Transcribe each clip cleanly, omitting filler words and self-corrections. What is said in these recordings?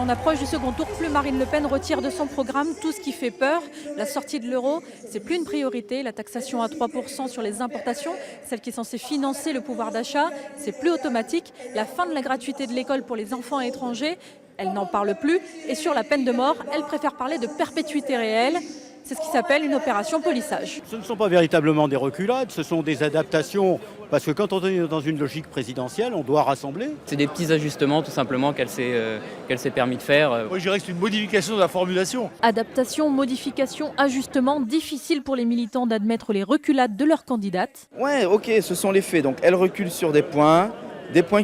on approche du second tour, plus Marine Le Pen retire de son programme tout ce qui fait peur. La sortie de l'euro, c'est plus une priorité. La taxation à 3% sur les importations, celle qui est censée financer le pouvoir d'achat, c'est plus automatique. La fin de la gratuité de l'école pour les enfants étrangers, elle n'en parle plus. Et sur la peine de mort, elle préfère parler de perpétuité réelle. C'est ce qui s'appelle une opération polissage. Ce ne sont pas véritablement des reculades, ce sont des adaptations. Parce que quand on est dans une logique présidentielle, on doit rassembler. C'est des petits ajustements tout simplement qu'elle s'est permis de faire. Moi je dirais que c'est une modification de la formulation. Adaptation, modification, ajustement, difficile pour les militants d'admettre les reculades de leur candidate. Ouais, ok, ce sont les faits. Donc elle recule sur des points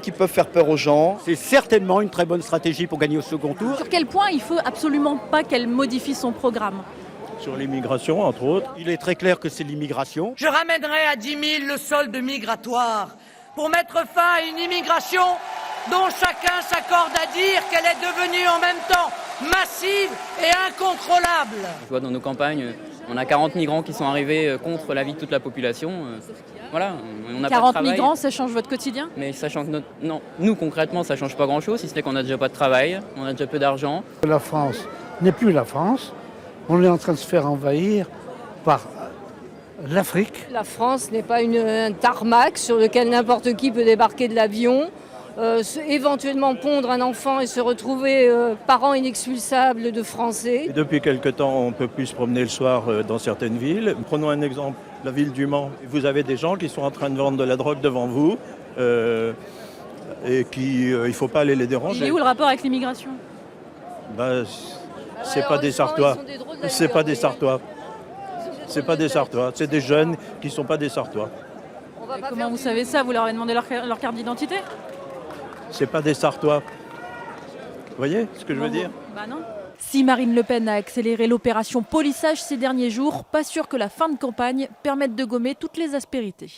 qui peuvent faire peur aux gens. C'est certainement une très bonne stratégie pour gagner au second tour. Sur quel point il faut absolument pas qu'elle modifie son programme? Sur l'immigration, entre autres. Il est très clair que c'est l'immigration. Je ramènerai à 10 000 le solde migratoire pour mettre fin à une immigration dont chacun s'accorde à dire qu'elle est devenue en même temps massive et incontrôlable. Je vois dans nos campagnes, on a 40 migrants qui sont arrivés contre l'avis de toute la population. Voilà, on n'a pas de 40 travail. migrants, ça change votre quotidien? Mais sachant que nous concrètement, ça change pas grand-chose, si ce n'est qu'on a déjà pas de travail, on a déjà peu d'argent. La France n'est plus la France. On est en train de se faire envahir par l'Afrique. La France n'est pas un tarmac sur lequel n'importe qui peut débarquer de l'avion, éventuellement pondre un enfant et se retrouver parent inexpulsable de Français. Et depuis quelque temps, on ne peut plus se promener le soir dans certaines villes. Prenons un exemple, la ville du Mans. Vous avez des gens qui sont en train de vendre de la drogue devant vous et il ne faut pas aller les déranger. Il est où le rapport avec l'immigration? C'est pas des Sartois. C'est pas des Sartois. C'est pas des Sartois. C'est des jeunes qui sont pas des Sartois. Comment vous savez ça? Vous leur avez demandé leur carte d'identité? C'est pas des Sartois. Vous voyez ce que je veux dire? Bah non. Si Marine Le Pen a accéléré l'opération polissage ces derniers jours, pas sûr que la fin de campagne permette de gommer toutes les aspérités.